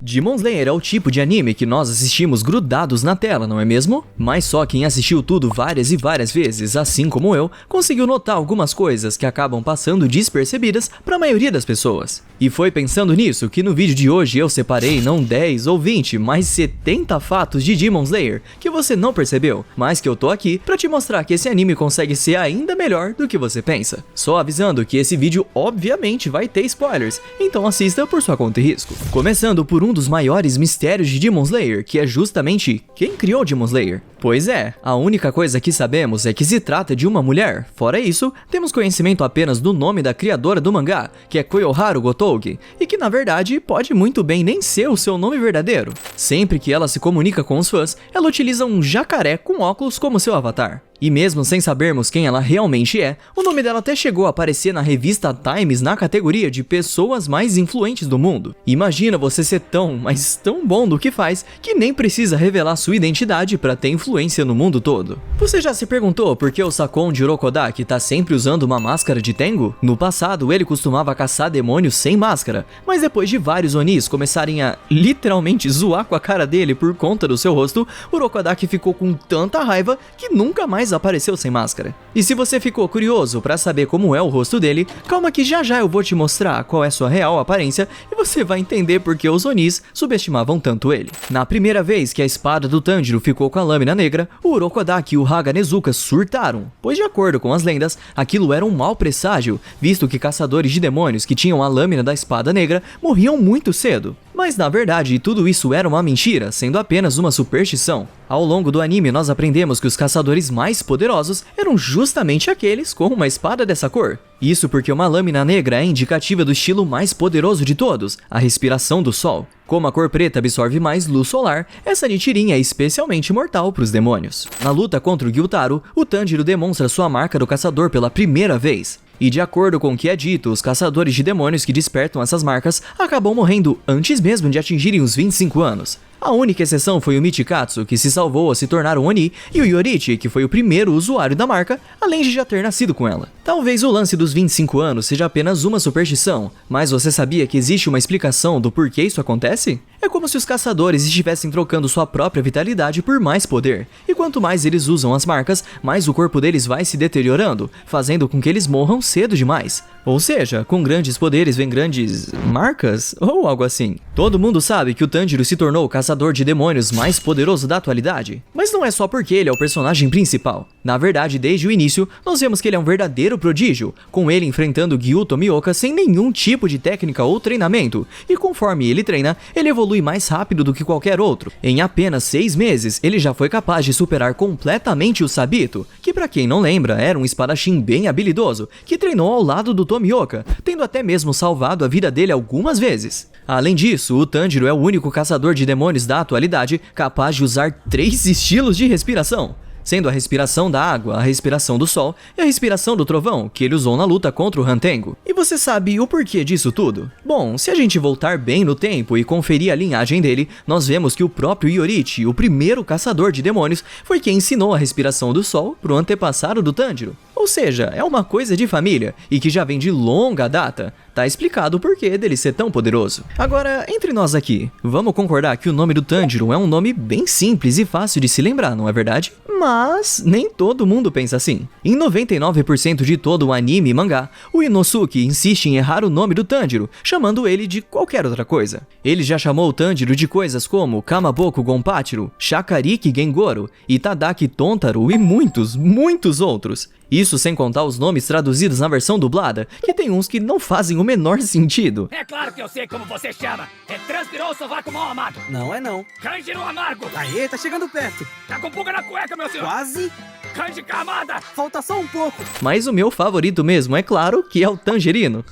Demon Slayer é o tipo de anime que nós assistimos grudados na tela, não é mesmo? Mas só quem assistiu tudo várias e várias vezes, assim como eu, conseguiu notar algumas coisas que acabam passando despercebidas para a maioria das pessoas. E foi pensando nisso que no vídeo de hoje eu separei não 10 ou 20, mas 70 fatos de Demon Slayer que você não percebeu, mas que eu tô aqui pra te mostrar que esse anime consegue ser ainda melhor do que você pensa. Só avisando que esse vídeo obviamente vai ter spoilers, então assista por sua conta e risco. Começando por um dos maiores mistérios de Demon Slayer, que é justamente quem criou Demon Slayer. Pois é, a única coisa que sabemos é que se trata de uma mulher. Fora isso, temos conhecimento apenas do nome da criadora do mangá, que é Koyoharu Gotouge, e que na verdade pode muito bem nem ser o seu nome verdadeiro. Sempre que ela se comunica com os fãs, ela utiliza um jacaré com óculos como seu avatar. E mesmo sem sabermos quem ela realmente é, o nome dela até chegou a aparecer na revista Times na categoria de pessoas mais influentes do mundo. Imagina você ser tão, mas tão bom do que faz, que nem precisa revelar sua identidade para ter influência no mundo todo. Você já se perguntou por que o Sakon de Urokodaki tá sempre usando uma máscara de Tengu? No passado ele costumava caçar demônios sem máscara, mas depois de vários Onis começarem a literalmente zoar com a cara dele por conta do seu rosto, Urokodaki ficou com tanta raiva que nunca mais apareceu sem máscara. E se você ficou curioso pra saber como é o rosto dele, calma que já já eu vou te mostrar qual é sua real aparência e você vai entender por que os Onis subestimavam tanto ele. Na primeira vez que a espada do Tanjiro ficou com a lâmina negra, o Urokodaki e o Haga Nezuka surtaram, pois de acordo com as lendas, aquilo era um mau presságio, visto que caçadores de demônios que tinham a lâmina da espada negra morriam muito cedo. Mas na verdade tudo isso era uma mentira, sendo apenas uma superstição. Ao longo do anime nós aprendemos que os caçadores mais poderosos eram justamente aqueles com uma espada dessa cor. Isso porque uma lâmina negra é indicativa do estilo mais poderoso de todos, a respiração do sol. Como a cor preta absorve mais luz solar, essa Nichirin é especialmente mortal para os demônios. Na luta contra o Gyutaro, o Tanjiro demonstra sua marca do caçador pela primeira vez. E de acordo com o que é dito, os caçadores de demônios que despertam essas marcas acabam morrendo antes mesmo de atingirem os 25 anos. A única exceção foi o Michikatsu, que se salvou ao se tornar um Oni, e o Yorichi, que foi o primeiro usuário da marca, além de já ter nascido com ela. Talvez o lance dos 25 anos seja apenas uma superstição, mas você sabia que existe uma explicação do porquê isso acontece? É como se os caçadores estivessem trocando sua própria vitalidade por mais poder, e quanto mais eles usam as marcas, mais o corpo deles vai se deteriorando, fazendo com que eles morram cedo demais. Ou seja, com grandes poderes vem grandes marcas? Ou algo assim. Todo mundo sabe que o Tanjiro se tornou o caçador de demônios mais poderoso da atualidade. Mas não é só porque ele é o personagem principal. Na verdade, desde o início, nós vemos que ele é um verdadeiro prodígio, com ele enfrentando Gyuto Tomioka sem nenhum tipo de técnica ou treinamento. E conforme ele treina, ele evolui mais rápido do que qualquer outro. Em apenas 6 meses, ele já foi capaz de superar completamente o Sabito, que pra quem não lembra, era um espadachim bem habilidoso, que treinou ao lado do Tomioka, tendo até mesmo salvado a vida dele algumas vezes. Além disso, o Tanjiro é o único caçador de demônios da atualidade capaz de usar 3 estilos de respiração, sendo a respiração da água, a respiração do sol e a respiração do trovão, que ele usou na luta contra o Hantengo. E você sabe o porquê disso tudo? Bom, se a gente voltar bem no tempo e conferir a linhagem dele, nós vemos que o próprio Yorichi, o primeiro caçador de demônios, foi quem ensinou a respiração do sol pro antepassado do Tanjiro. Ou seja, é uma coisa de família e que já vem de longa data. Tá explicado o porquê dele ser tão poderoso. Agora, entre nós aqui, vamos concordar que o nome do Tanjiro é um nome bem simples e fácil de se lembrar, não é verdade? Mas nem todo mundo pensa assim. Em 99% de todo o anime e mangá, o Inosuke insiste em errar o nome do Tanjiro, chamando ele de qualquer outra coisa. Ele já chamou o Tanjiro de coisas como Kamaboku Gonpachiro, Shakariki Gengoro, Itadaki Tontaro e muitos outros. Isso sem contar os nomes traduzidos na versão dublada, que tem uns que não fazem o menor sentido. É claro que eu sei como você chama. É Transpirou o Sovaco Mal Amado. Não é não. Kanjiro Amargo. Aê, tá chegando perto. Tá com pulga na cueca, meu senhor. Quase. Kanji Kamada. Falta só um pouco. Mas o meu favorito mesmo, é claro, que é o Tangerino.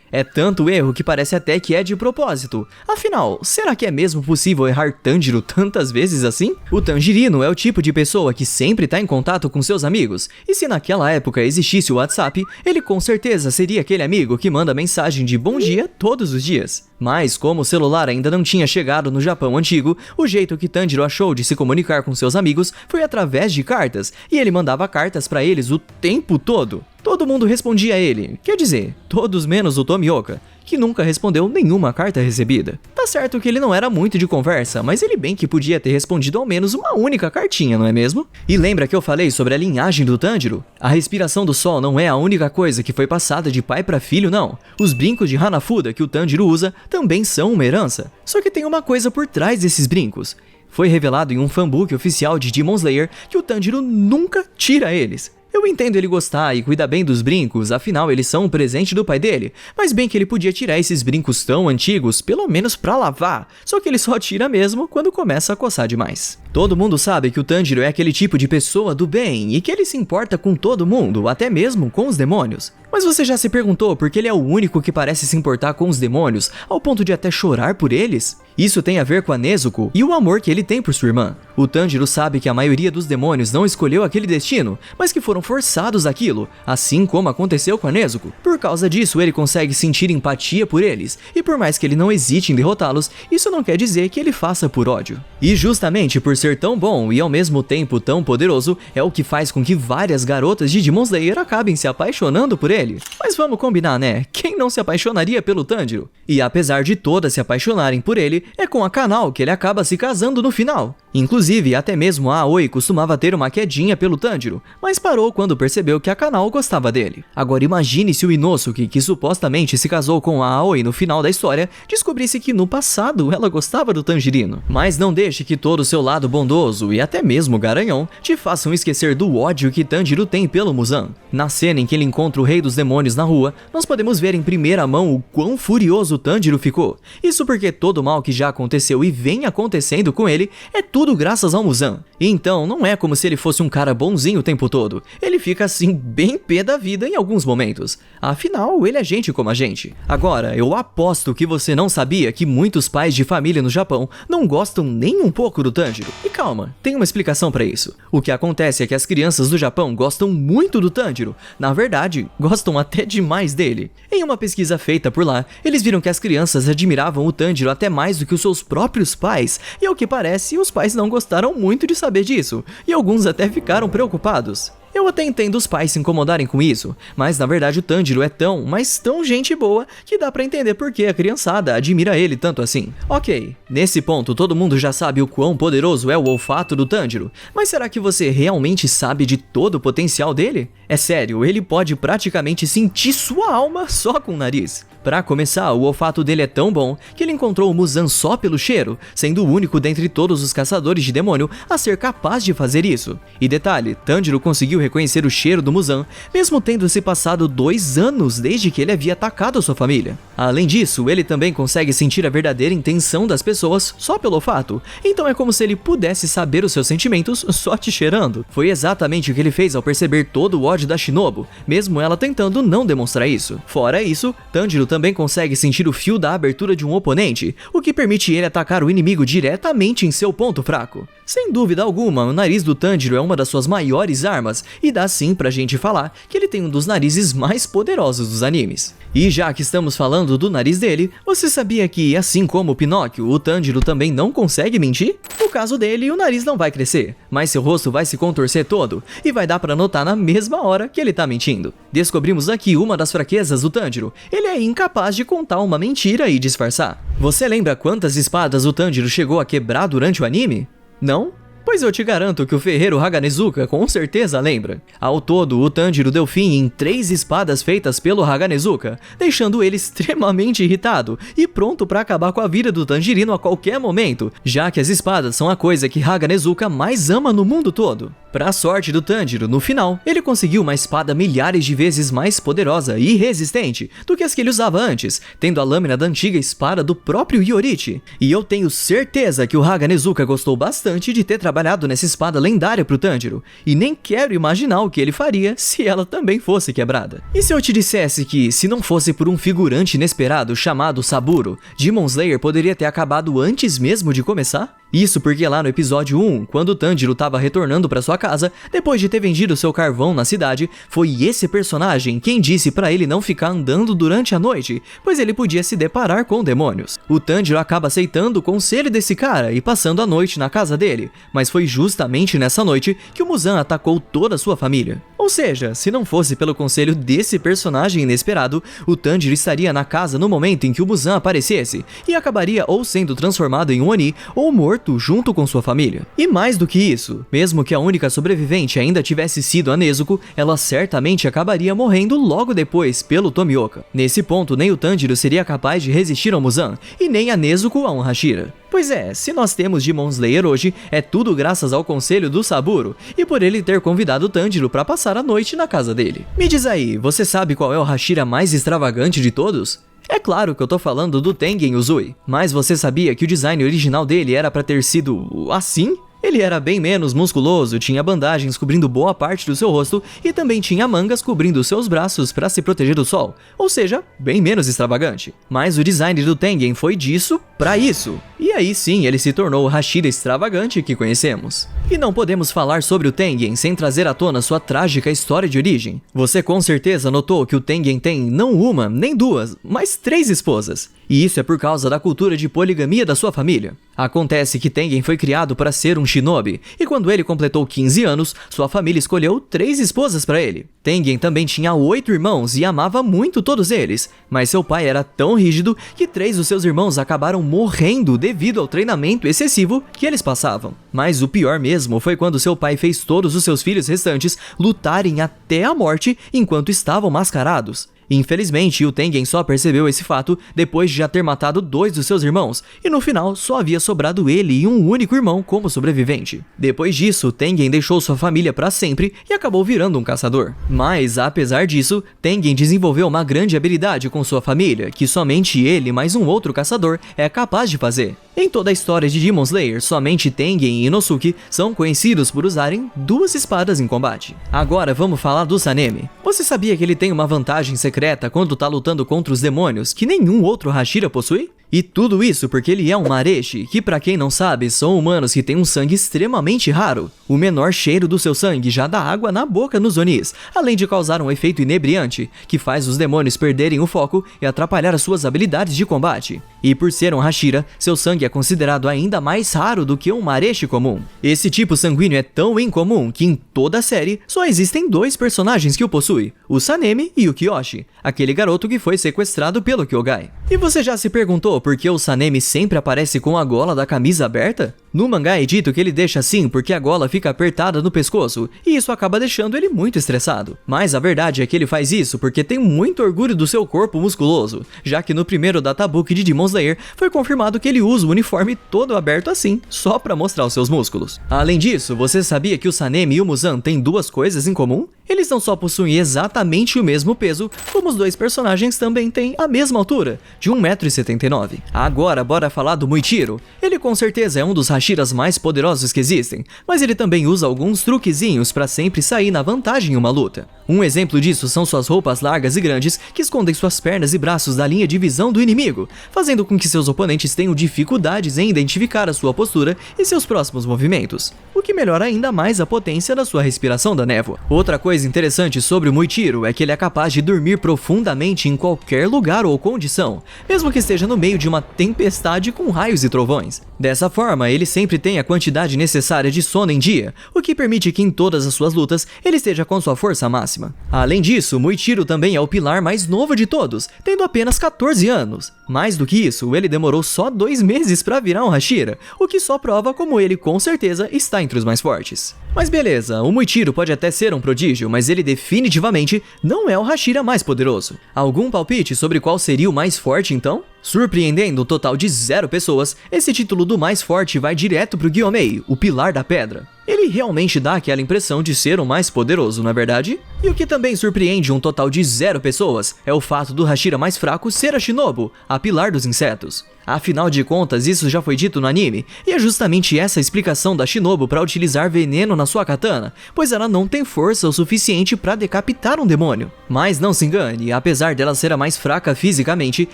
É tanto erro que parece até que é de propósito. Afinal, será que é mesmo possível errar Tanjiro tantas vezes assim? O Tangerino é o tipo de pessoa que sempre tá em contato com seus amigos, e se naquela época existisse o WhatsApp, ele com certeza seria aquele amigo que manda mensagem de bom dia todos os dias. Mas como o celular ainda não tinha chegado no Japão antigo, o jeito que Tanjiro achou de se comunicar com seus amigos foi através de cartas, e ele mandava cartas pra eles o tempo todo. Todo mundo respondia a ele, quer dizer, todos menos o Tomioka, que nunca respondeu nenhuma carta recebida. Tá certo que ele não era muito de conversa, mas ele bem que podia ter respondido ao menos uma única cartinha, não é mesmo? E lembra que eu falei sobre a linhagem do Tanjiro? A respiração do sol não é a única coisa que foi passada de pai para filho, não. Os brincos de Hanafuda que o Tanjiro usa também são uma herança. Só que tem uma coisa por trás desses brincos. Foi revelado em um fanbook oficial de Demon Slayer que o Tanjiro nunca tira eles. Eu entendo ele gostar e cuidar bem dos brincos, afinal eles são um presente do pai dele, mas bem que ele podia tirar esses brincos tão antigos, pelo menos pra lavar, só que ele só tira mesmo quando começa a coçar demais. Todo mundo sabe que o Tanjiro é aquele tipo de pessoa do bem e que ele se importa com todo mundo, até mesmo com os demônios. Mas você já se perguntou por que ele é o único que parece se importar com os demônios, ao ponto de até chorar por eles? Isso tem a ver com a Nezuko e o amor que ele tem por sua irmã. O Tanjiro sabe que a maioria dos demônios não escolheu aquele destino, mas que foram forçados àquilo, assim como aconteceu com a Nezuko. Por causa disso, ele consegue sentir empatia por eles, e por mais que ele não hesite em derrotá-los, isso não quer dizer que ele faça por ódio. E justamente por ser tão bom e ao mesmo tempo tão poderoso, é o que faz com que várias garotas de Demon Slayer acabem se apaixonando por ele. Mas vamos combinar, né? Quem não se apaixonaria pelo Tanjiro? E apesar de todas se apaixonarem por ele, é com a Kanao que ele acaba se casando no final. Inclusive, até mesmo a Aoi costumava ter uma quedinha pelo Tanjiro, mas parou quando percebeu que a Kanao gostava dele. Agora imagine se o Inosuke, que supostamente se casou com a Aoi no final da história, descobrisse que no passado ela gostava do Tanjirino. Mas não deixe que todo o seu lado bondoso e até mesmo garanhão te façam esquecer do ódio que Tanjiro tem pelo Muzan. Na cena em que ele encontra o rei dos demônios na rua, nós podemos ver em primeira mão o quão furioso o Tanjiro ficou. Isso porque todo o mal que já aconteceu e vem acontecendo com ele é tudo graças ao Muzan. Então não é como se ele fosse um cara bonzinho o tempo todo. Ele fica assim bem pé da vida em alguns momentos. Afinal, ele é gente como a gente. Agora, eu aposto que você não sabia que muitos pais de família no Japão não gostam nem um pouco do Tanjiro. E calma, tem uma explicação pra isso. O que acontece é que as crianças do Japão gostam muito do Tanjiro. Na verdade, gostam até demais dele. Em uma pesquisa feita por lá, eles viram que as crianças admiravam o Tanjiro até mais do que os seus próprios pais. E ao que parece, os pais não gostaram muito de saber disso. E alguns até ficaram preocupados. Eu até entendo os pais se incomodarem com isso, mas na verdade o Tanjiro é tão, mas tão gente boa que dá pra entender por que a criançada admira ele tanto assim. Ok, nesse ponto todo mundo já sabe o quão poderoso é o olfato do Tanjiro, mas será que você realmente sabe de todo o potencial dele? É sério, ele pode praticamente sentir sua alma só com o nariz. Pra começar, o olfato dele é tão bom que ele encontrou o Muzan só pelo cheiro, sendo o único dentre todos os caçadores de demônio a ser capaz de fazer isso. E detalhe, Tanjiro conseguiu reconhecer o cheiro do Muzan, mesmo tendo se passado 2 anos desde que ele havia atacado sua família. Além disso, ele também consegue sentir a verdadeira intenção das pessoas só pelo olfato, então é como se ele pudesse saber os seus sentimentos só te cheirando. Foi exatamente o que ele fez ao perceber todo o ódio da Shinobu, mesmo ela tentando não demonstrar isso. Fora isso, Tanjiro também consegue sentir o fio da abertura de um oponente, o que permite ele atacar o inimigo diretamente em seu ponto fraco. Sem dúvida alguma, o nariz do Tanjiro é uma das suas maiores armas, e dá sim pra gente falar que ele tem um dos narizes mais poderosos dos animes. E já que estamos falando do nariz dele, você sabia que, assim como o Pinóquio, o Tanjiro também não consegue mentir? No caso dele, o nariz não vai crescer, mas seu rosto vai se contorcer todo, e vai dar pra notar na mesma hora que ele tá mentindo. Descobrimos aqui uma das fraquezas do Tanjiro: ele é incapaz de contar uma mentira e disfarçar. Você lembra quantas espadas o Tanjiro chegou a quebrar durante o anime? Não? Pois eu te garanto que o ferreiro Haganezuka com certeza lembra. Ao todo, o Tanjiro deu fim em 3 espadas feitas pelo Haganezuka, deixando ele extremamente irritado e pronto para acabar com a vida do Tanjirino a qualquer momento, já que as espadas são a coisa que Haganezuka mais ama no mundo todo. Pra sorte do Tanjiro, no final, ele conseguiu uma espada milhares de vezes mais poderosa e resistente do que as que ele usava antes, tendo a lâmina da antiga espada do próprio Iorichi. E eu tenho certeza que o Haganezuka gostou bastante de ter trabalhado nessa espada lendária pro Tanjiro, e nem quero imaginar o que ele faria se ela também fosse quebrada. E se eu te dissesse que, se não fosse por um figurante inesperado chamado Saburo, Demon Slayer poderia ter acabado antes mesmo de começar? Isso porque lá no episódio 1, quando o Tanjiro estava retornando para sua casa, depois de ter vendido seu carvão na cidade, foi esse personagem quem disse para ele não ficar andando durante a noite, pois ele podia se deparar com demônios. O Tanjiro acaba aceitando o conselho desse cara e passando a noite na casa dele, mas foi justamente nessa noite que o Muzan atacou toda a sua família. Ou seja, se não fosse pelo conselho desse personagem inesperado, o Tanjiro estaria na casa no momento em que o Muzan aparecesse e acabaria ou sendo transformado em um Oni ou morto junto com sua família. E mais do que isso, mesmo que a única sobrevivente ainda tivesse sido a Nezuko, ela certamente acabaria morrendo logo depois pelo Tomioka. Nesse ponto, nem o Tanjiro seria capaz de resistir ao Muzan e nem a Nezuko a um Hashira. Pois é, se nós temos Demon Slayer hoje, é tudo graças ao conselho do Saburo e por ele ter convidado o Tanjiro para passar a noite na casa dele. Me diz aí, você sabe qual é o Hashira mais extravagante de todos? É claro que eu tô falando do Tengen Uzui, mas você sabia que o design original dele era para ter sido assim? Ele era bem menos musculoso, tinha bandagens cobrindo boa parte do seu rosto e também tinha mangas cobrindo seus braços para se proteger do sol, ou seja, bem menos extravagante. Mas o design do Tengen foi disso para isso. E aí sim ele se tornou o Hashira extravagante que conhecemos. E não podemos falar sobre o Tengen sem trazer à tona sua trágica história de origem. Você com certeza notou que o Tengen tem não uma, nem duas, mas 3 esposas. E isso é por causa da cultura de poligamia da sua família. Acontece que Tengen foi criado para ser um shinobi, e quando ele completou 15 anos, sua família escolheu 3 esposas para ele. Tengen também tinha 8 irmãos e amava muito todos eles, mas seu pai era tão rígido que 3 dos seus irmãos acabaram morrendo devido ao treinamento excessivo que eles passavam. Mas o pior mesmo foi quando seu pai fez todos os seus filhos restantes lutarem até a morte enquanto estavam mascarados. Infelizmente, o Tengen só percebeu esse fato depois de já ter matado 2 dos seus irmãos, e no final só havia sobrado ele e um único irmão como sobrevivente. Depois disso, Tengen deixou sua família para sempre e acabou virando um caçador. Mas, apesar disso, Tengen desenvolveu uma grande habilidade com sua família, que somente ele mais um outro caçador é capaz de fazer. Em toda a história de Demon Slayer, somente Tengen e Inosuke são conhecidos por usarem 2 espadas em combate. Agora vamos falar do Sanemi. Você sabia que ele tem uma vantagem secreta quando tá lutando contra os demônios que nenhum outro Hashira possui? E tudo isso porque ele é um Mareshi, que pra quem não sabe, são humanos que têm um sangue extremamente raro. O menor cheiro do seu sangue já dá água na boca nos Onis, além de causar um efeito inebriante, que faz os demônios perderem o foco e atrapalhar as suas habilidades de combate. E por ser um Hashira, seu sangue é considerado ainda mais raro do que um Mareshi comum. Esse tipo sanguíneo é tão incomum que em toda a série só existem 2 personagens que o possuem, o Sanemi e o Kyoshi, aquele garoto que foi sequestrado pelo Kyogai. E você já se perguntou por que o Sanemi sempre aparece com a gola da camisa aberta? No mangá é dito que ele deixa assim porque a gola fica apertada no pescoço, e isso acaba deixando ele muito estressado. Mas a verdade é que ele faz isso porque tem muito orgulho do seu corpo musculoso, já que no primeiro databook de Demon Slayer foi confirmado que ele usa o uniforme todo aberto assim, só pra mostrar os seus músculos. Além disso, você sabia que o Sanemi e o Muzan têm 2 coisas em comum? Eles não só possuem exatamente o mesmo peso, como os 2 personagens também têm a mesma altura, de 1,79 m. Agora, bora falar do Muichiro. Ele com certeza é um dos Hashiras mais poderosos que existem, mas ele também usa alguns truquezinhos para sempre sair na vantagem em uma luta. Um exemplo disso são suas roupas largas e grandes que escondem suas pernas e braços da linha de visão do inimigo, fazendo com que seus oponentes tenham dificuldades em identificar a sua postura e seus próximos movimentos, o que melhora ainda mais a potência da sua respiração da névoa. Outra coisa interessante sobre o Muichiro é que ele é capaz de dormir profundamente em qualquer lugar ou condição, mesmo que esteja no meio de uma tempestade com raios e trovões. Dessa forma, ele sempre tem a quantidade necessária de sono em dia, o que permite que em todas as suas lutas ele esteja com sua força máxima. Além disso, Muichiro também é o pilar mais novo de todos, tendo apenas 14 anos. Mais do que isso, ele demorou só 2 meses para virar um Hashira, o que só prova como ele com certeza está entre os mais fortes. Mas beleza, o Muichiro pode até ser um prodígio, mas ele definitivamente não é o Hashira mais poderoso. Algum palpite sobre qual seria o mais forte então? Surpreendendo um total de 0 pessoas, esse título do mais forte vai direto pro Gyomei, o Pilar da Pedra. Ele realmente dá aquela impressão de ser o mais poderoso, não é verdade? E o que também surpreende um total de 0 pessoas é o fato do Hashira mais fraco ser a Shinobu, a Pilar dos Insetos. Afinal de contas, isso já foi dito no anime, e é justamente essa a explicação da Shinobu para utilizar veneno na sua katana, pois ela não tem força o suficiente para decapitar um demônio. Mas não se engane, apesar dela ser a mais fraca fisicamente,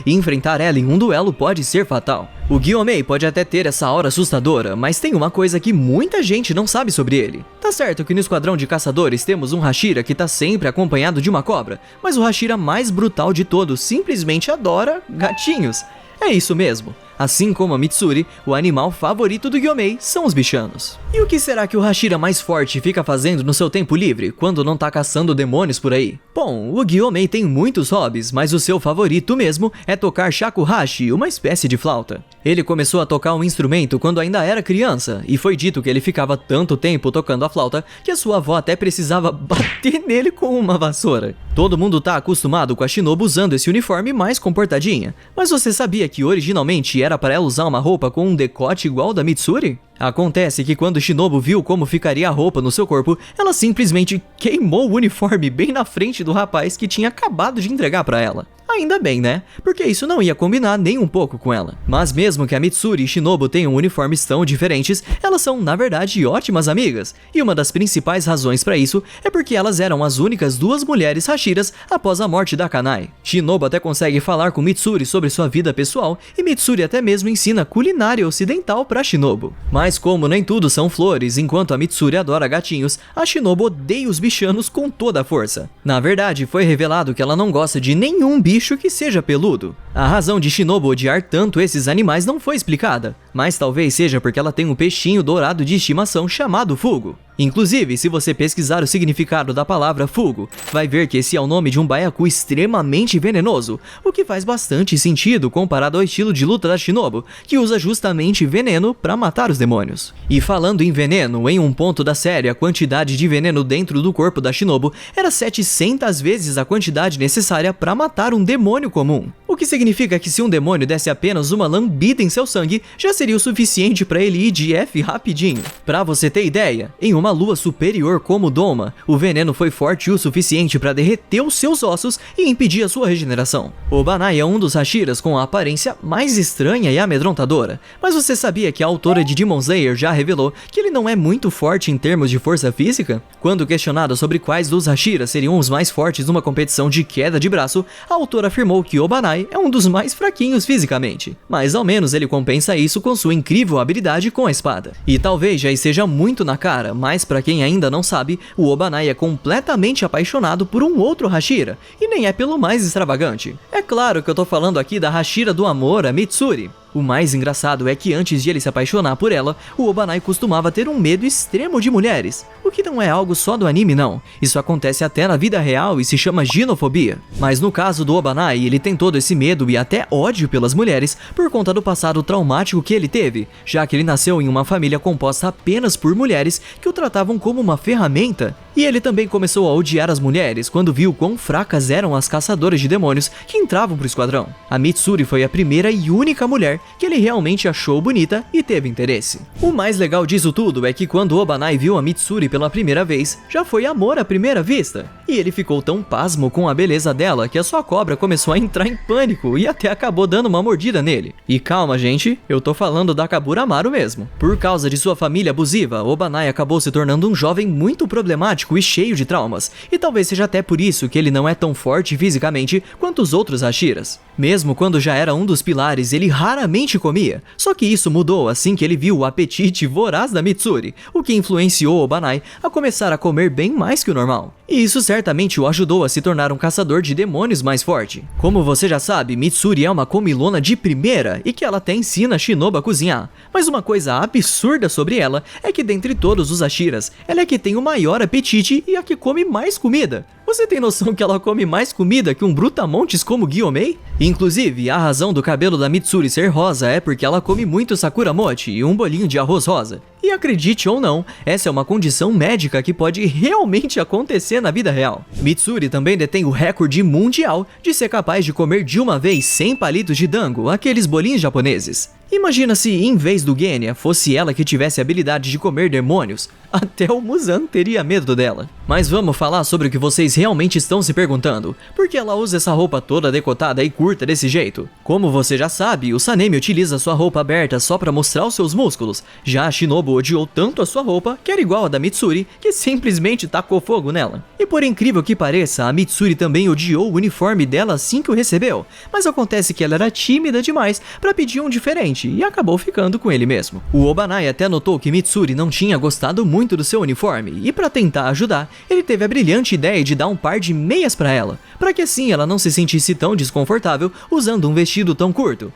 enfrentar ela em um duelo pode ser fatal. O Gyomei pode até ter essa aura assustadora, mas tem uma coisa que muita gente não sabe sobre ele. Tá certo que no esquadrão de caçadores temos um Hashira que tá sempre acompanhado de uma cobra, mas o Hashira mais brutal de todos simplesmente adora gatinhos. É isso mesmo. Assim como a Mitsuri, o animal favorito do Gyomei são os bichanos. E o que será que o Hashira mais forte fica fazendo no seu tempo livre, quando não tá caçando demônios por aí? Bom, o Gyomei tem muitos hobbies, mas o seu favorito mesmo é tocar shakuhachi, uma espécie de flauta. Ele começou a tocar um instrumento quando ainda era criança, e foi dito que ele ficava tanto tempo tocando a flauta que a sua avó até precisava bater nele com uma vassoura. Todo mundo tá acostumado com a Shinobu usando esse uniforme mais comportadinha, mas você sabia que originalmente era para ela usar uma roupa com um decote igual ao da Mitsuri? Acontece que quando Shinobu viu como ficaria a roupa no seu corpo, ela simplesmente queimou o uniforme bem na frente do rapaz que tinha acabado de entregar para ela. Ainda bem, né? Porque isso não ia combinar nem um pouco com ela. Mas mesmo que a Mitsuri e Shinobu tenham uniformes tão diferentes, elas são, na verdade, ótimas amigas. E uma das principais razões para isso é porque elas eram as únicas duas mulheres Hashiras após a morte da Kanai. Shinobu até consegue falar com Mitsuri sobre sua vida pessoal, e Mitsuri até mesmo ensina culinária ocidental para Shinobu. Mas como nem tudo são flores, enquanto a Mitsuri adora gatinhos, a Shinobu odeia os bichanos com toda a força. Na verdade, foi revelado que ela não gosta de nenhum bicho que seja peludo. A razão de Shinobu odiar tanto esses animais não foi explicada, mas talvez seja porque ela tem um peixinho dourado de estimação chamado Fugo. Inclusive, se você pesquisar o significado da palavra Fugo, vai ver que esse é o nome de um baiacu extremamente venenoso, o que faz bastante sentido comparado ao estilo de luta da Shinobu, que usa justamente veneno para matar os demônios. E falando em veneno, em um ponto da série, a quantidade de veneno dentro do corpo da Shinobu era 700 vezes a quantidade necessária para matar um demônio comum. O que significa que se um demônio desse apenas uma lambida em seu sangue, já seria o suficiente para ele ir de F rapidinho. Pra você ter ideia, em uma lua superior como Doma, o veneno foi forte o suficiente para derreter os seus ossos e impedir a sua regeneração. Obanai é um dos Hashiras com a aparência mais estranha e amedrontadora, mas você sabia que a autora de Demon Slayer já revelou que ele não é muito forte em termos de força física? Quando questionada sobre quais dos Hashiras seriam os mais fortes numa competição de queda de braço, a autora afirmou que Obanai é um dos mais fraquinhos fisicamente, mas ao menos ele compensa isso com sua incrível habilidade com a espada. E talvez já esteja muito na cara, mas pra quem ainda não sabe, o Obanai é completamente apaixonado por um outro Hashira, e nem é pelo mais extravagante. É claro que eu tô falando aqui da Hashira do amor, a Mitsuri. O mais engraçado é que antes de ele se apaixonar por ela, o Obanai costumava ter um medo extremo de mulheres, o que não é algo só do anime não, isso acontece até na vida real e se chama ginofobia. Mas no caso do Obanai, ele tem todo esse medo e até ódio pelas mulheres por conta do passado traumático que ele teve, já que ele nasceu em uma família composta apenas por mulheres que o tratavam como uma ferramenta. E ele também começou a odiar as mulheres quando viu quão fracas eram as caçadoras de demônios que entravam pro esquadrão. A Mitsuri foi a primeira e única mulher que ele realmente achou bonita e teve interesse. O mais legal disso tudo é que quando Obanai viu a Mitsuri pela primeira vez, já foi amor à primeira vista. E ele ficou tão pasmo com a beleza dela que a sua cobra começou a entrar em pânico e até acabou dando uma mordida nele. E calma gente, eu tô falando da Kaburamaru mesmo. Por causa de sua família abusiva, Obanai acabou se tornando um jovem muito problemático e cheio de traumas, e talvez seja até por isso que ele não é tão forte fisicamente quanto os outros Hashiras. Mesmo quando já era um dos pilares, ele raramente comia, só que isso mudou assim que ele viu o apetite voraz da Mitsuri, o que influenciou Obanai a começar a comer bem mais que o normal. E isso certamente o ajudou a se tornar um caçador de demônios mais forte. Como você já sabe, Mitsuri é uma comilona de primeira e que ela até ensina Shinobu a cozinhar. Mas uma coisa absurda sobre ela é que dentre todos os Hashiras, ela é que tem o maior apetite e a que come mais comida. Você tem noção que ela come mais comida que um brutamontes como Gyomei? Inclusive, a razão do cabelo da Mitsuri ser rosa é porque ela come muito sakuramochi e um bolinho de arroz rosa. E acredite ou não, essa é uma condição médica que pode realmente acontecer na vida real. Mitsuri também detém o recorde mundial de ser capaz de comer de uma vez 100 palitos de dango, aqueles bolinhos japoneses. Imagina se, em vez do Genya, fosse ela que tivesse a habilidade de comer demônios. Até o Muzan teria medo dela. Mas vamos falar sobre o que vocês realmente estão se perguntando. Por que ela usa essa roupa toda decotada e curta desse jeito? Como você já sabe, o Sanemi utiliza sua roupa aberta só pra mostrar os seus músculos. Já a Shinobu odiou tanto a sua roupa, que era igual a da Mitsuri, que simplesmente tacou fogo nela. E por incrível que pareça, a Mitsuri também odiou o uniforme dela assim que o recebeu. Mas acontece que ela era tímida demais pra pedir um diferente e acabou ficando com ele mesmo. O Obanai até notou que Mitsuri não tinha gostado muito do seu uniforme e pra tentar ajudar, ele teve a brilhante ideia de dar um par de meias pra ela, pra que assim ela não se sentisse tão desconfortável usando um vestido tão curto.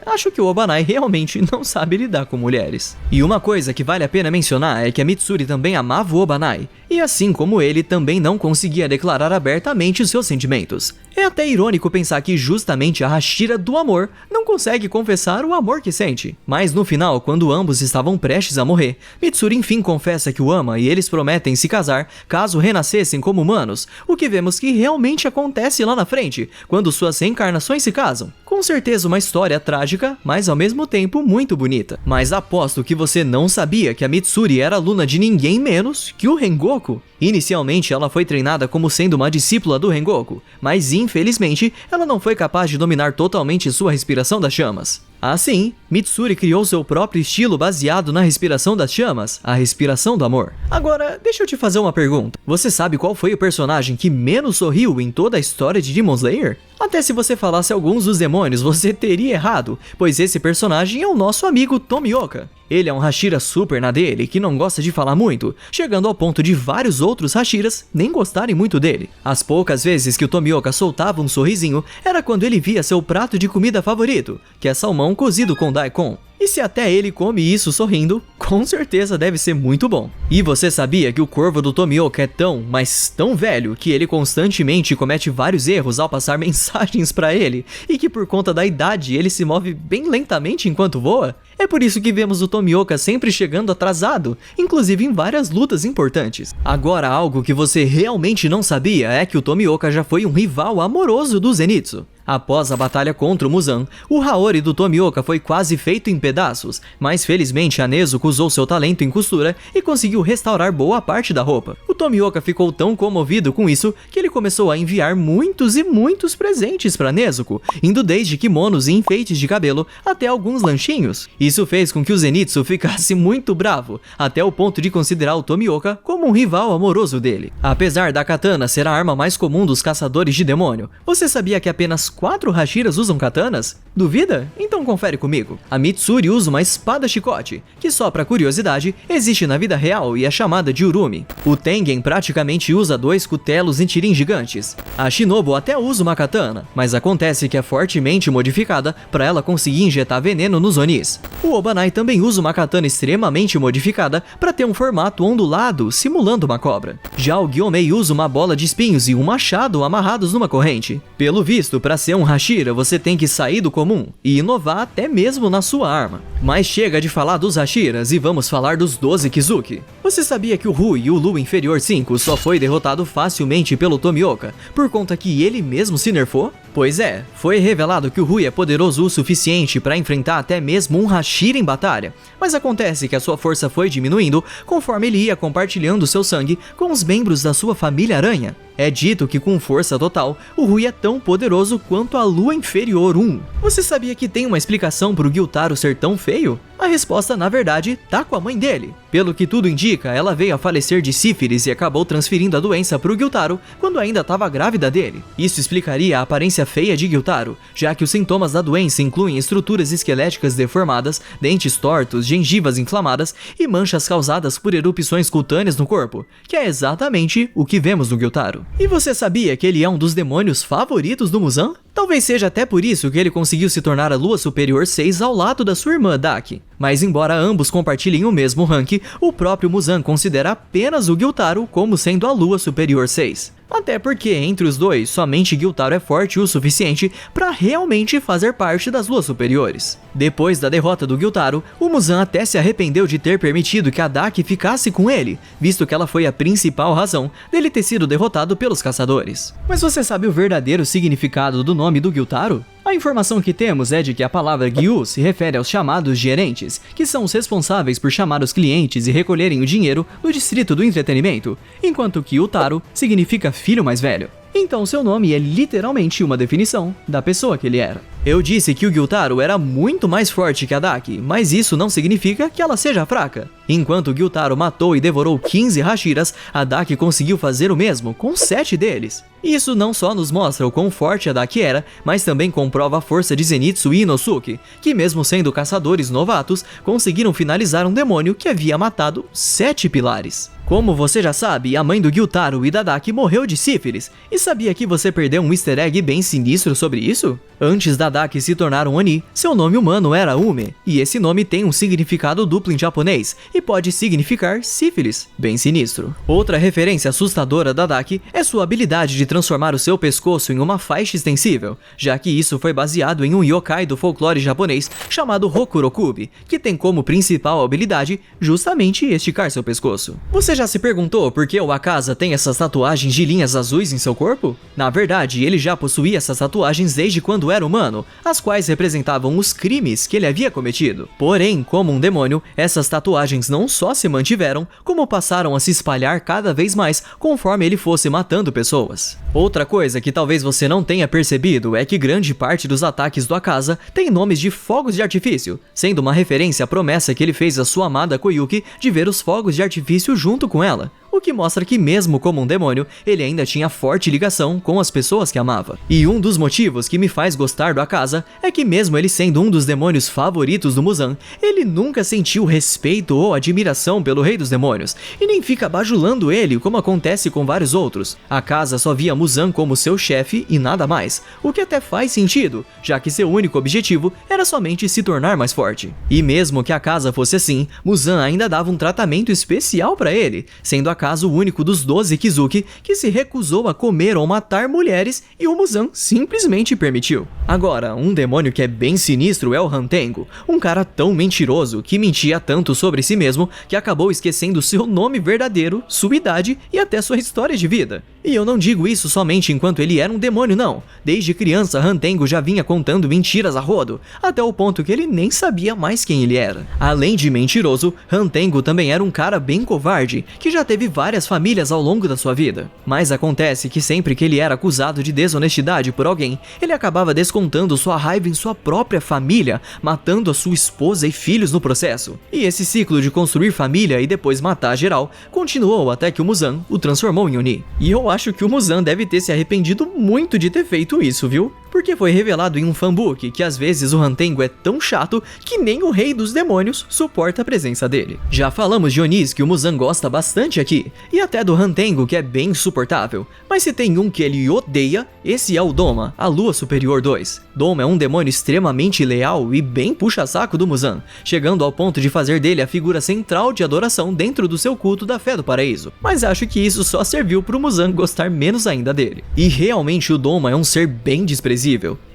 Acho que o Obanai realmente não sabe lidar com mulheres. E uma coisa que vale a pena mencionar é que a Mitsuri também amava o Obanai, e assim como ele, também não conseguia declarar abertamente os seus sentimentos. É até irônico pensar que justamente a Hashira do amor não consegue confessar o amor que sente. Mas no final, quando ambos estavam prestes a morrer, Mitsuri enfim confessa que o ama e eles prometem se casar caso renascessem como humanos, o que vemos que realmente acontece lá na frente, quando suas reencarnações se casam. Com certeza uma história trágica, mas ao mesmo tempo muito bonita. Mas aposto que você não sabia que a Mitsuri era aluna de ninguém menos que o Rengoku. Inicialmente ela foi treinada como sendo uma discípula do Rengoku, mas infelizmente ela não foi capaz de dominar totalmente sua respiração das chamas. Assim, Mitsuri criou seu próprio estilo baseado na respiração das chamas, a respiração do amor. Agora, deixa eu te fazer uma pergunta. Você sabe qual foi o personagem que menos sorriu em toda a história de Demon Slayer? Até se você falasse alguns dos demônios, você teria errado, pois esse personagem é o nosso amigo Tomioka. Ele é um Hashira super na dele, que não gosta de falar muito, chegando ao ponto de vários outros Hashiras nem gostarem muito dele. As poucas vezes que o Tomioka soltava um sorrisinho, era quando ele via seu prato de comida favorito, que é salmão cozido com daikon. E se até ele come isso sorrindo, com certeza deve ser muito bom. E você sabia que o corvo do Tomioka é tão, mas tão velho, que ele constantemente comete vários erros ao passar mensagens pra ele, e que por conta da idade ele se move bem lentamente enquanto voa? É por isso que vemos o Tomioka sempre chegando atrasado, inclusive em várias lutas importantes. Agora, algo que você realmente não sabia é que o Tomioka já foi um rival amoroso do Zenitsu. Após a batalha contra o Muzan, o Haori do Tomioka foi quase feito em pedaços, mas felizmente a Nezuko usou seu talento em costura e conseguiu restaurar boa parte da roupa. O Tomioka ficou tão comovido com isso que ele começou a enviar muitos e muitos presentes para Nezuko, indo desde kimonos e enfeites de cabelo até alguns lanchinhos. Isso fez com que o Zenitsu ficasse muito bravo, até o ponto de considerar o Tomioka como um rival amoroso dele. Apesar da katana ser a arma mais comum dos caçadores de demônio, você sabia que apenas 4 Hashiras usam katanas? Duvida? Então confere comigo. A Mitsuri usa uma espada chicote, que só pra curiosidade, existe na vida real e é chamada de Urumi. O Tengen praticamente usa 2 cutelos em tirin gigantes. A Shinobu até usa uma katana, mas acontece que é fortemente modificada para ela conseguir injetar veneno nos Onis. O Obanai também usa uma katana extremamente modificada para ter um formato ondulado, simulando uma cobra. Já o Gyomei usa uma bola de espinhos e um machado amarrados numa corrente. Pelo visto, para ser um Hashira, você tem que sair do comum e inovar até mesmo na sua arma. Mas chega de falar dos Hashiras e vamos falar dos 12 Kizuki. Você sabia que o Rui e o Lu Inferior 5 só foi derrotado facilmente pelo Tomioka por conta que ele mesmo se nerfou? Pois é, foi revelado que o Rui é poderoso o suficiente para enfrentar até mesmo um Hashira em batalha, mas acontece que a sua força foi diminuindo conforme ele ia compartilhando seu sangue com os membros da sua família aranha. É dito que com força total, o Rui é tão poderoso quanto a Lua Inferior 1. Você sabia que tem uma explicação para o Gyutaro ser tão feio? A resposta, na verdade, tá com a mãe dele. Pelo que tudo indica, ela veio a falecer de sífilis e acabou transferindo a doença pro Gyutaro quando ainda estava grávida dele. Isso explicaria a aparência feia de Gyutaro, já que os sintomas da doença incluem estruturas esqueléticas deformadas, dentes tortos, gengivas inflamadas e manchas causadas por erupções cutâneas no corpo, que é exatamente o que vemos no Gyutaro. E você sabia que ele é um dos demônios favoritos do Muzan? Talvez seja até por isso que ele conseguiu se tornar a Lua Superior 6 ao lado da sua irmã Daki. Mas embora ambos compartilhem o mesmo rank, o próprio Muzan considera apenas o Gyutaro como sendo a Lua Superior 6. Até porque, entre os dois, somente Gyutaro é forte o suficiente para realmente fazer parte das Luas Superiores. Depois da derrota do Gyutaro, o Muzan até se arrependeu de ter permitido que a Daki ficasse com ele, visto que ela foi a principal razão dele ter sido derrotado pelos caçadores. Mas você sabe o verdadeiro significado do nome do Gyutaro? A informação que temos é de que a palavra Gyu se refere aos chamados gerentes, que são os responsáveis por chamar os clientes e recolherem o dinheiro no distrito do entretenimento, enquanto que Utaro significa filho mais velho. Então seu nome é literalmente uma definição da pessoa que ele era. Eu disse que o Gyutaro era muito mais forte que a Daki, mas isso não significa que ela seja fraca. Enquanto o Gyutaro matou e devorou 15 Hashiras, a Daki conseguiu fazer o mesmo com 7 deles. Isso não só nos mostra o quão forte a Daki era, mas também comprova a força de Zenitsu e Inosuke, que mesmo sendo caçadores novatos, conseguiram finalizar um demônio que havia matado 7 pilares. Como você já sabe, a mãe do Gyutaro e da Daki morreu de sífilis. E sabia que você perdeu um easter egg bem sinistro sobre isso? Antes da Daki se tornar um Oni, seu nome humano era Ume, e esse nome tem um significado duplo em japonês, e pode significar sífilis, bem sinistro. Outra referência assustadora da Daki é sua habilidade de transformar o seu pescoço em uma faixa extensível, já que isso foi baseado em um yokai do folclore japonês chamado Rokurokubi, que tem como principal habilidade justamente esticar seu pescoço. Você já se perguntou por que o Akaza tem essas tatuagens de linhas azuis em seu corpo? Na verdade, ele já possuía essas tatuagens desde quando era humano, as quais representavam os crimes que ele havia cometido. Porém, como um demônio, essas tatuagens não só se mantiveram, como passaram a se espalhar cada vez mais conforme ele fosse matando pessoas. Outra coisa que talvez você não tenha percebido é que grande parte dos ataques do Akaza tem nomes de fogos de artifício, sendo uma referência à promessa que ele fez à sua amada Koyuki de ver os fogos de artifício junto com ela. O que mostra que mesmo como um demônio, ele ainda tinha forte ligação com as pessoas que amava. E um dos motivos que me faz gostar do Akaza é que mesmo ele sendo um dos demônios favoritos do Muzan, ele nunca sentiu respeito ou admiração pelo rei dos demônios, e nem fica bajulando ele como acontece com vários outros. Akaza só via Muzan como seu chefe e nada mais, o que até faz sentido, já que seu único objetivo era somente se tornar mais forte. E mesmo que Akaza fosse assim, Muzan ainda dava um tratamento especial para ele, sendo Akaza o único dos 12 Kizuki que se recusou a comer ou matar mulheres e o Muzan simplesmente permitiu. Agora, um demônio que é bem sinistro é o Hantengo, um cara tão mentiroso que mentia tanto sobre si mesmo que acabou esquecendo seu nome verdadeiro, sua idade e até sua história de vida. E eu não digo isso somente enquanto ele era um demônio não, desde criança Hantengo já vinha contando mentiras a rodo, até o ponto que ele nem sabia mais quem ele era. Além de mentiroso, Hantengo também era um cara bem covarde, que já teve várias famílias ao longo da sua vida. Mas acontece que sempre que ele era acusado de desonestidade por alguém, ele acabava descontando sua raiva em sua própria família, matando a sua esposa e filhos no processo. E esse ciclo de construir família e depois matar geral, continuou até que o Muzan o transformou em Oni. E eu acho que o Muzan deve ter se arrependido muito de ter feito isso, viu? Porque foi revelado em um fanbook que às vezes o Hantengo é tão chato que nem o rei dos demônios suporta a presença dele. Já falamos de Onis que o Muzan gosta bastante aqui, e até do Hantengo que é bem insuportável, mas se tem um que ele odeia, esse é o Doma, a Lua Superior 2. Doma é um demônio extremamente leal e bem puxa-saco do Muzan, chegando ao ponto de fazer dele a figura central de adoração dentro do seu culto da fé do paraíso, mas acho que isso só serviu pro Muzan gostar menos ainda dele. E realmente o Doma é um ser bem desprezível.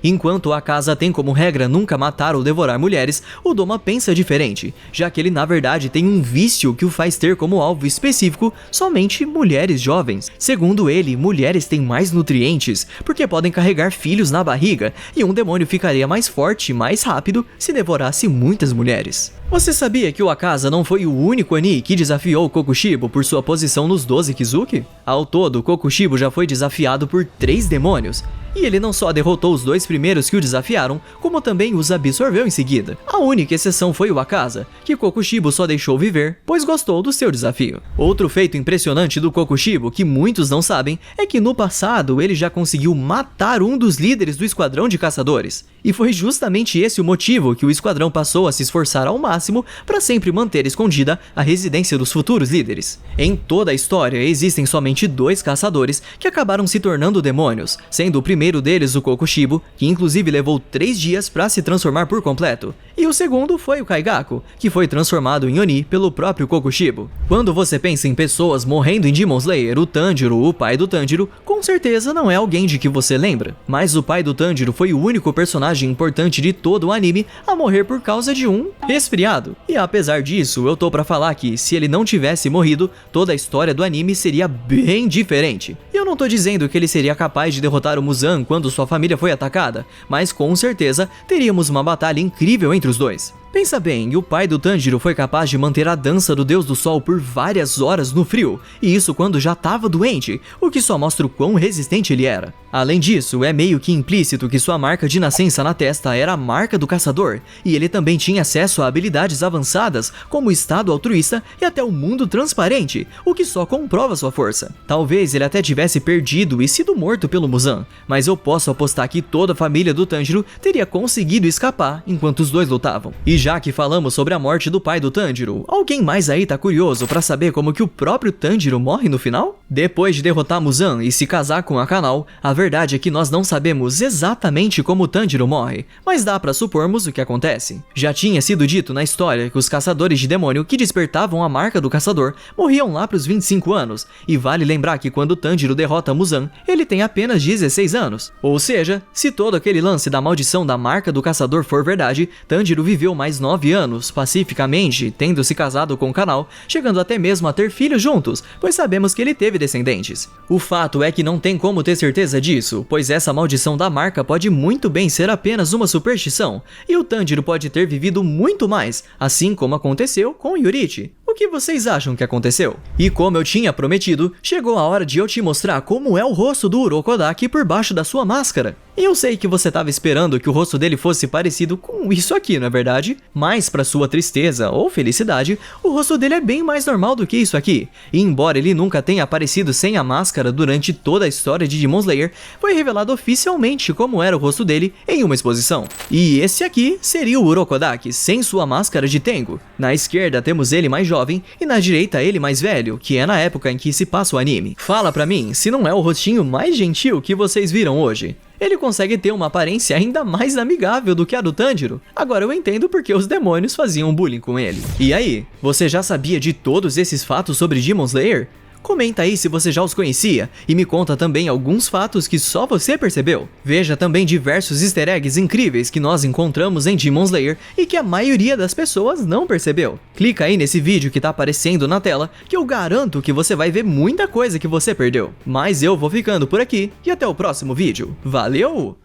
Enquanto a Akaza tem como regra nunca matar ou devorar mulheres, o Doma pensa diferente, já que ele na verdade tem um vício que o faz ter como alvo específico somente mulheres jovens. Segundo ele, mulheres têm mais nutrientes, porque podem carregar filhos na barriga, e um demônio ficaria mais forte e mais rápido se devorasse muitas mulheres. Você sabia que o Akaza não foi o único Oni que desafiou o Kokushibo por sua posição nos 12 Kizuki? Ao todo, o Kokushibo já foi desafiado por 3 demônios, e ele não só derrotou os 2 primeiros que o desafiaram, como também os absorveu em seguida. A única exceção foi o Akaza, que Kokushibo só deixou viver, pois gostou do seu desafio. Outro feito impressionante do Kokushibo, que muitos não sabem, é que no passado ele já conseguiu matar um dos líderes do esquadrão de caçadores. E foi justamente esse o motivo que o esquadrão passou a se esforçar ao máximo para sempre manter escondida a residência dos futuros líderes. Em toda a história existem somente 2 caçadores que acabaram se tornando demônios, sendo o primeiro deles o Kokushibo, que inclusive levou 3 dias para se transformar por completo, e o segundo foi o Kaigaku, que foi transformado em Oni pelo próprio Kokushibo. Quando você pensa em pessoas morrendo em Demon Slayer, o Tanjiro, o pai do Tanjiro, com certeza não é alguém de que você lembra, mas o pai do Tanjiro foi o único personagem importante de todo o anime a morrer por causa de um resfriado. E apesar disso, eu tô pra falar que se ele não tivesse morrido, toda a história do anime seria bem diferente. E eu não tô dizendo que ele seria capaz de derrotar o Muzan quando sua família foi atacada, mas com certeza teríamos uma batalha incrível entre os dois. Pensa bem, o pai do Tanjiro foi capaz de manter a dança do Deus do Sol por várias horas no frio, e isso quando já estava doente, o que só mostra o quão resistente ele era. Além disso, é meio que implícito que sua marca de nascença na testa era a marca do caçador, e ele também tinha acesso a habilidades avançadas, como o estado altruísta e até o mundo transparente, o que só comprova sua força. Talvez ele até tivesse perdido e sido morto pelo Muzan, mas eu posso apostar que toda a família do Tanjiro teria conseguido escapar enquanto os dois lutavam. E já que falamos sobre a morte do pai do Tanjiro, alguém mais aí tá curioso pra saber como que o próprio Tanjiro morre no final? Depois de derrotar Muzan e se casar com Akanal, a verdade é que nós não sabemos exatamente como o Tanjiro morre, mas dá pra supormos o que acontece. Já tinha sido dito na história que os caçadores de demônio que despertavam a marca do caçador morriam lá pros 25 anos, e vale lembrar que quando Tanjiro derrota Muzan, ele tem apenas 16 anos. Ou seja, se todo aquele lance da maldição da marca do caçador for verdade, Tanjiro viveu mais 9 anos, pacificamente, tendo se casado com Kanao, chegando até mesmo a ter filhos juntos, pois sabemos que ele teve descendentes. O fato é que não tem como ter certeza disso, pois essa maldição da marca pode muito bem ser apenas uma superstição, e o Tanjiro pode ter vivido muito mais, assim como aconteceu com Yurichi. O que vocês acham que aconteceu? E como eu tinha prometido, chegou a hora de eu te mostrar como é o rosto do Urokodaki por baixo da sua máscara. E eu sei que você estava esperando que o rosto dele fosse parecido com isso aqui, não é verdade? Mas para sua tristeza ou felicidade, o rosto dele é bem mais normal do que isso aqui. E embora ele nunca tenha aparecido sem a máscara durante toda a história de Demon Slayer, foi revelado oficialmente como era o rosto dele em uma exposição. E esse aqui seria o Urokodaki sem sua máscara de Tengu. Na esquerda temos ele mais jovem e na direita ele mais velho, que é na época em que se passa o anime. Fala pra mim se não é o rostinho mais gentil que vocês viram hoje. Ele consegue ter uma aparência ainda mais amigável do que a do Tanjiro. Agora eu entendo porque os demônios faziam bullying com ele. E aí, você já sabia de todos esses fatos sobre Demon Slayer? Comenta aí se você já os conhecia e me conta também alguns fatos que só você percebeu. Veja também diversos easter eggs incríveis que nós encontramos em Demon Slayer e que a maioria das pessoas não percebeu. Clica aí nesse vídeo que tá aparecendo na tela que eu garanto que você vai ver muita coisa que você perdeu. Mas eu vou ficando por aqui e até o próximo vídeo. Valeu!